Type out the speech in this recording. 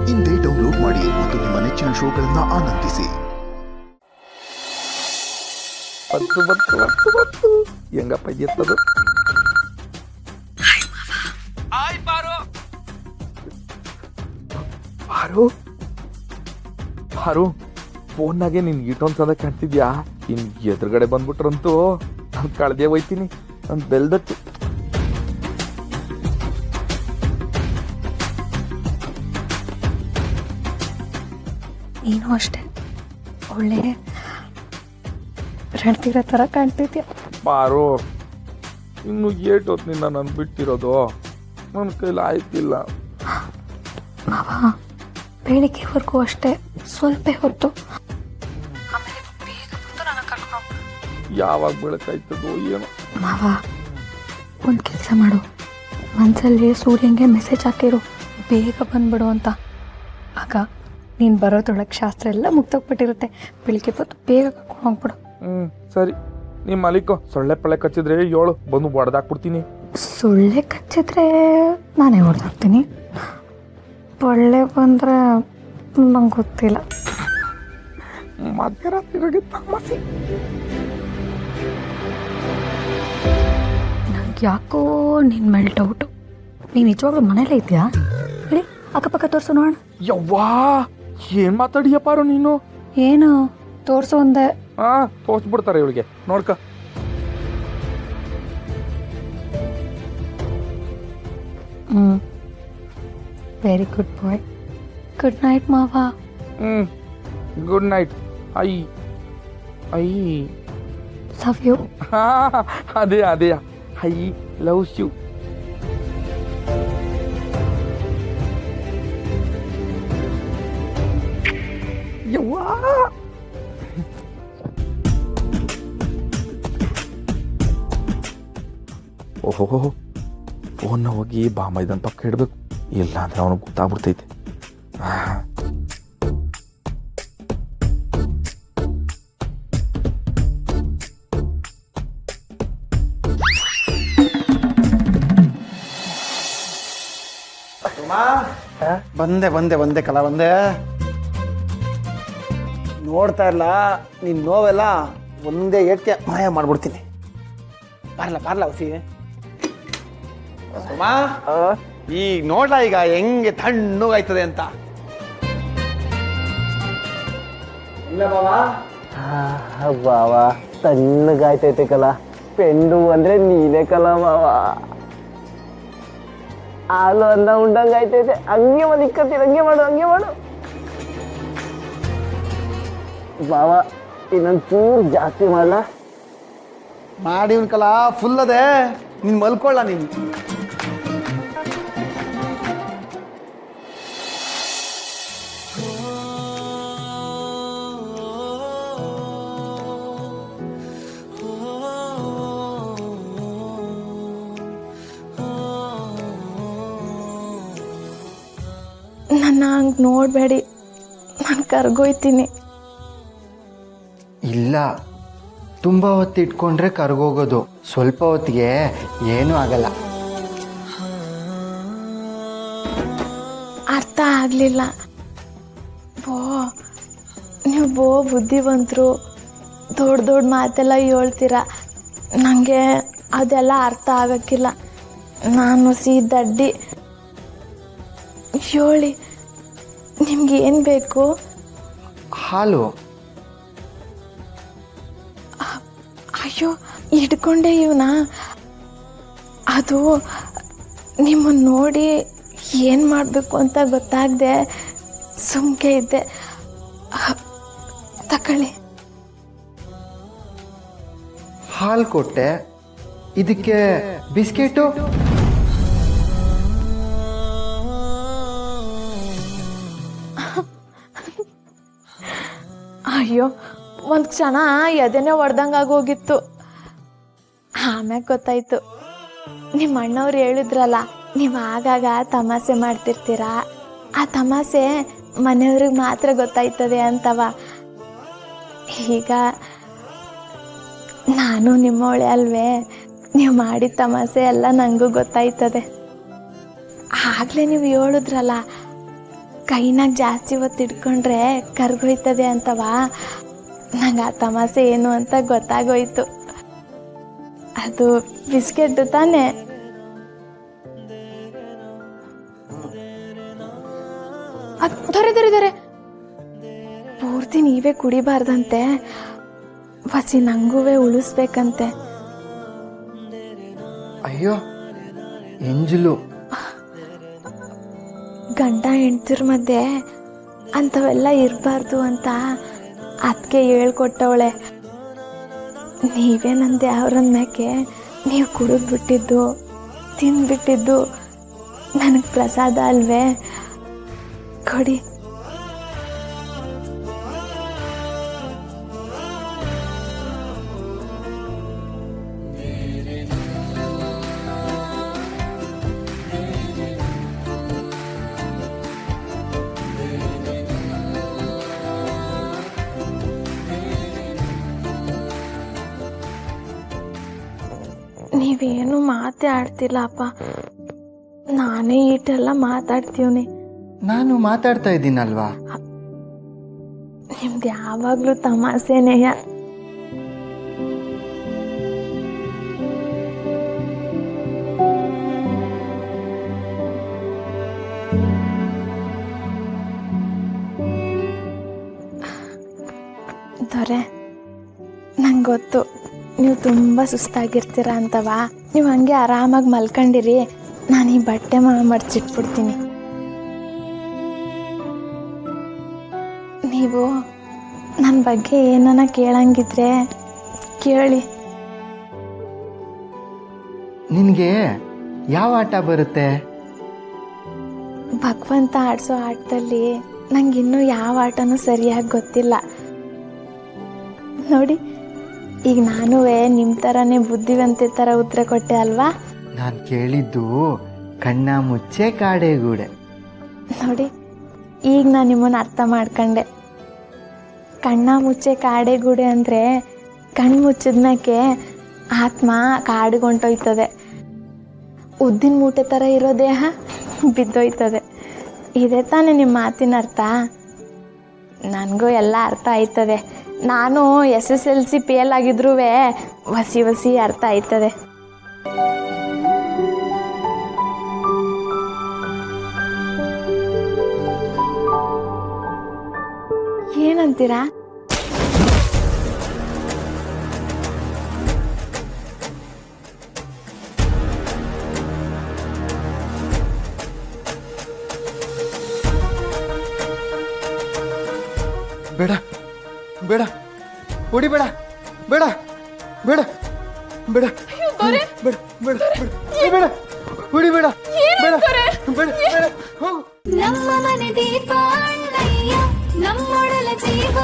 ಇಂದೇ ಡೌನ್ಲೋಡ್ ಮಾಡಿ ಮತ್ತು ನಿಮ್ಮ ನೆಚ್ಚಿನ ಶೋಗಳನ್ನ ಆನಂದಿಸಿ. ಹೆಂಗಪ್ಪ ಎತ್ತದು? ಹಾರು ಫೋನ್ನಾಗೆ ನಿನ್ ಇಟ್ಟೊಂದ್ ಸದ ಕಾಣ್ತಿದ್ಯಾ? ಇನ್ ಎದುರುಗಡೆ ಬಂದ್ಬಿಟ್ರಂತೂ ನಾನು ಕಳ್ದೆ ಹೋಯ್ತೀನಿ. ನಾನು ಬೆಲ್ದತ್ತು. ನೀನು ಅಷ್ಟೇ ಒಳ್ಳೆ ರಣತಿರೋ ಥರ ಕಾಣ್ತಿದ್ಯಾ. ಪಾರು, ಇನ್ನು ಏಟೊತ್ತಿನಿಂದ ನಾನು ಬಿಟ್ಟಿರೋದು? ನನ್ನ ಕೈಲಿ ಆಯ್ತಿಲ್ಲ. ಮಾವ, ಬೆಳಿಗ್ಗೆವರೆಗೂ ಅಷ್ಟೇ, ಸ್ವಲ್ಪ ಹೊತ್ತು, ಆಮೇಲೆ ಬೇಗ ಬಂದು ನನ್ನ ಕರ್ಕೊಂಡು. ಯಾವಾಗ ಬೆಳಕಾಯ್ತದೋ ಏನೋ. ಮಾವ, ಒಂದು ಕೆಲಸ ಮಾಡು, ಮನಸ್ಸಲ್ಲಿ ಸೂರ್ಯಂಗೆ ಮೆಸೇಜ್ ಹಾಕಿರು ಬೇಗ ಬಂದ್ಬಿಡು ಅಂತ. ಆಗ ನೀನು ಬರೋದ್ರೊಳಗೆ ಶಾಸ್ತ್ರ ಎಲ್ಲ ಮುಗ್ದೋಗ್ಬಿಟ್ಟಿರುತ್ತೆ. ಬೆಳಿಗ್ಗೆ ಬಂದು ಬೇಗ ಕರ್ಕೊಂಡು ಹೋಗ್ಬಿಡು. ಸರಿ, ನಿಮ್ಮ ಮಾಲೀಕ ಸೊಳ್ಳೆ ಪಳ್ಳೆ ಕಚ್ಚಿದ್ರೆ ಏಳು, ಬಂದು ಹೊಡೆದಾಕ್ಬಿಡ್ತೀನಿ. ಸೊಳ್ಳೆ ಕಚ್ಚಿದ್ರೆ ನಾನೇ ಹೊಡೆದಾಕ್ತೀನಿ, ಸೊಳ್ಳೆ ಬಂದರೆ ನಂಗೆ ಗೊತ್ತಿಲ್ಲ. ಮಧ್ಯರಾತ್ರಿ ತಮಾಸೆ. ನಂಗೆ ಯಾಕೋ ನಿನ್ನ ಮೇಲೆ ಡೌಟು. ನೀನು ನಿಜವಾಗ್ಲೂ ಮನೇಲೇ ಇದೆಯಾ? ಹೇಳಿ, ಅಕ್ಕಪಕ್ಕ ತೋರಿಸು ನೋಡೋಣ. ಯವ್ವಾ, ಏನ್ ಮಾತಾಡಿಯಪ್ಪಾರು ನೀನು? ಏನು ತೋರಿಸು ಒಂದೆ. ತೋರ್ಸ್ಬಿಡ್ತಾರೆ ಇವಳಿಗೆ, ನೋಡ್ಕ. Very good boy. Good night ಮಾವ. Good night. I I love you. ಅದೇ ಅದೇ, ಐ ಲವ್ಸ್ ಯು. ಯವ್ವಾ, ಓಹೋ, ಫೋನ್ನ ಹೋಗಿ ಬಾಮೈದನ್ ಪಕ್ಕ ಇಡಬೇಕು, ಇಲ್ಲ ಅಂದ್ರೆ ಅವನಿಗೆ ಗೊತ್ತಾಗ್ಬಿಡ್ತೈತೆ. ಬಂದೆ ಬಂದೆ ಬಂದೆ ಕಲಾ ಬಂದೆ. ನೋಡ್ತಾ ಇಲ್ಲ ನೀನು ನೋವೆಲ್ಲ ಒಂದೇ ಏಟ್ಗೆ ಮಾಯ ಮಾಡ್ಬಿಡ್ತೀನಿ. ಪಾರ್ಲ ಹೊಸಿ ಈಗ ನೋಡ್ಲಾ ಈಗ ಹೆಂಗೆ ತಣ್ಣಗಾಯ್ತದೆ ಅಂತ. ಇಲ್ಲ ಬಾವ, ತಣ್ಣಗಾಯ್ತೈತೆ ಕಲ. ಪೆಂಡು ಅಂದ್ರೆ ನೀನೇ ಕಲ ಬಾವ. ಹಾಲು ಅನ್ನ ಉಂಡಂಗ ಆಯ್ತೈತೆ. ಹಂಗೆ ಮದಿಕ್ಕತ್ತೀನಿ, ಹಂಗೆ ಮಾಡು ಬಾವ. ಇನ್ನೊಂದು ಚೂರು ಜಾಸ್ತಿ ಮಾಡಲ? ಮಾಡಿ ಇವ್ನ ಕಲಾ ಫುಲ್ ಅದೇ. ನೀನು ಮಲ್ಕೊಳ್ಳ. ನೀನು ನನ್ನ ಹಂಗೆ ನೋಡಬೇಡಿ, ನಾನು ಕರ್ಗೋಯ್ತೀನಿ. ಇಲ್ಲ, ತುಂಬ ಹೊತ್ತು ಇಟ್ಕೊಂಡ್ರೆ ಕರ್ಗೋಗೋದು, ಸ್ವಲ್ಪ ಹೊತ್ತಿಗೆ ಏನೂ ಆಗಲ್ಲ. ಅರ್ಥ ಆಗಲಿಲ್ಲ. ನೀವು ಬುದ್ಧಿವಂತರು, ದೊಡ್ಡ ಮಾತೆಲ್ಲ ಹೇಳ್ತೀರ. ನನಗೆ ಅದೆಲ್ಲ ಅರ್ಥ ಆಗಕ್ಕಿಲ್ಲ. ನಾನು ದಡ್ಡಿ. ಹೇಳಿ, ನಿಮ್ಗೆ ಏನು ಬೇಕು? ಹಾಲು. ಅಯ್ಯೋ, ಹಿಡ್ಕೊಂಡೆ ಇವನ. ಅದು ನಿಮ್ಮನ್ನು ನೋಡಿ ಏನು ಮಾಡಬೇಕು ಅಂತ ಗೊತ್ತಾಗದೆ ಸುಮ್ಕೆ ಇದ್ದೆ. ತಕೊಳ್ಳಿ. ಹಾಲು ಕೊಟ್ಟೆ, ಇದಕ್ಕೆ ಬಿಸ್ಕೆಟು? ಅಯ್ಯೋ, ಒಂದು ಕ್ಷಣ ಎದೆನೇ ಹೊಡೆದಂಗೆ ಆಗೋಗಿತ್ತು. ಆಮ್ಯಾಗ ಗೊತ್ತಾಯ್ತು, ನಿಮ್ಮ ಅಣ್ಣವ್ರು ಹೇಳಿದ್ರಲ್ಲ, ನೀವು ಆಗಾಗ ತಮಾಷೆ ಮಾಡ್ತಿರ್ತೀರ, ಆ ತಮಾಷೆ ಮನೆಯವ್ರಿಗೆ ಮಾತ್ರ ಗೊತ್ತಾಯ್ತದೆ ಅಂತವ. ಈಗ ನಾನು ನಿಮ್ಮವಳೆ ಅಲ್ವೇ, ನೀವು ಮಾಡಿದ ತಮಾಷೆ ಎಲ್ಲ ನನಗೂ ಗೊತ್ತಾಯ್ತದೆ. ಆಗಲೇ ನೀವು ಹೇಳಿದ್ರಲ್ಲ, ಕೈನಾಗ ಜಾಸ್ತಿ ಹೊತ್ತು ಇಟ್ಕೊಂಡ್ರೆ ಕರ್ಗೋಯ್ತದೆ ಅಂತವಾ. ನಂಗೆ ಆ ತಮಾಷೆ ಏನು ಅಂತ ಗೊತ್ತಾಗೋಯ್ತು. ಅದು ಬಿಸ್ಕೆಟ್ ತಾನೇ. ದೊರೆ ಪೂರ್ತಿ ನೀವೇ ಕುಡಿಬಾರ್ದಂತೆ, ಬಸಿ ನಂಗೂವೇ ಉಳಿಸ್ಬೇಕಂತೆ. ಅಯ್ಯೋ ಎಂಜಲು, ಗಂಡ ಹೆಂಡ್ತಿರ್ ಮಧ್ಯೆ ಅಂಥವೆಲ್ಲ ಇರಬಾರ್ದು ಅಂತ ಅದಕ್ಕೆ ಹೇಳ್ಕೊಟ್ಟವಳೆ. ನೀವೇ ನಂದೆ ಅವ್ರನ್ನ ಮ್ಯಾಕೆ ನೀವು ಕುಡಿದ್ಬಿಟ್ಟಿದ್ದು ತಿಂದ್ಬಿಟ್ಟಿದ್ದು ನನಗೆ ಪ್ರಸಾದ ಅಲ್ವೇ? ಕೊಡಿ. ನೀವೇನು ಮಾತೇ ಆಡ್ತಿಲ್ಲಪ್ಪ, ನಾನೇ ಈಟೆಲ್ಲ ಮಾತಾಡ್ತೀವಿ. ನಾನು ಮಾತಾಡ್ತಾ ಇದ್ದೀನಲ್ವಾ? ನಿಮ್ದು ಯಾವಾಗಲೂ ತಮಾಷೆನೆಯ. ದೊರೆ, ನಂಗೆ ಗೊತ್ತು ನೀವು ತುಂಬ ಸುಸ್ತಾಗಿರ್ತೀರ ಅಂತವಾ. ನೀವು ಹಂಗೆ ಆರಾಮಾಗಿ ಮಲ್ಕೊಂಡಿರಿ, ನಾನು ಈ ಬಟ್ಟೆ ಮಡಚಿಟ್ಬಿಡ್ತೀನಿ. ನೀವು ನನ್ನ ಬಗ್ಗೆ ಏನನ್ನ ಕೇಳಂಗಿದ್ರೆ ಕೇಳಿ. ನಿನಗೆ ಯಾವ ಆಟ ಬರುತ್ತೆ? ಭಗವಂತ ಆಡಿಸೋ ಆಟದಲ್ಲಿ ನಂಗಿನ್ನೂ ಯಾವ ಆಟನೂ ಸರಿಯಾಗಿ ಗೊತ್ತಿಲ್ಲ ನೋಡಿ. ಈಗ ನಾನೂ ನಿಮ್ಮ ಥರನೇ ಬುದ್ಧಿವಂತೆ ಥರ ಉತ್ತರ ಕೊಟ್ಟೆ ಅಲ್ವಾ? ನಾನು ಕೇಳಿದ್ದು ಕಣ್ಣ ಮುಚ್ಚೆ ಕಾಡೆಗೂಡೆ. ನೋಡಿ, ಈಗ ನಾನು ನಿಮ್ಮನ್ನು ಅರ್ಥ ಮಾಡ್ಕೊಂಡೆ. ಕಣ್ಣ ಮುಚ್ಚೆ ಕಾಡೆಗೂಡೆ ಅಂದರೆ ಕಣ್ಣು ಮುಚ್ಚಿದ್ಮ್ಯಾಕೆ ಆತ್ಮ ಕಾಡಿಗೆ ಹೊಂಟೋಯ್ತದೆ, ಉದ್ದಿನ ಮೂಟೆ ಥರ ಇರೋ ದೇಹ ಬಿದ್ದೋಯ್ತದೆ. ಇದೇ ತಾನೇ ನಿಮ್ಮ ಮಾತಿನ ಅರ್ಥ? ನನಗೂ ಎಲ್ಲ ಅರ್ಥ ಆಯ್ತದೆ. ನಾನು SSLC ಫೇಲ್ ಆಗಿದ್ರೂ ವಸಿ ಅರ್ಥ ಆಯ್ತದೆ. ಏನಂತೀರಾ? ಬೇಡ ಬೇಡ, ಹೊಡಿಬೇಡ, ಬೇಡ ಬೇಡ ಬೇಡ ಬೇಡ ಬೇಡ ಬೇಡ, ಹೊಡಿಬೇಡ, ಬೇಡ ಬೇಡ ಬೇಡ, ಹೋಗು. ನಮ್ಮ ಮನೆ ದೀಪ ಅಣ್ಣಯ್ಯ, ನಮ್ಮೊಡಲ ಜೀವ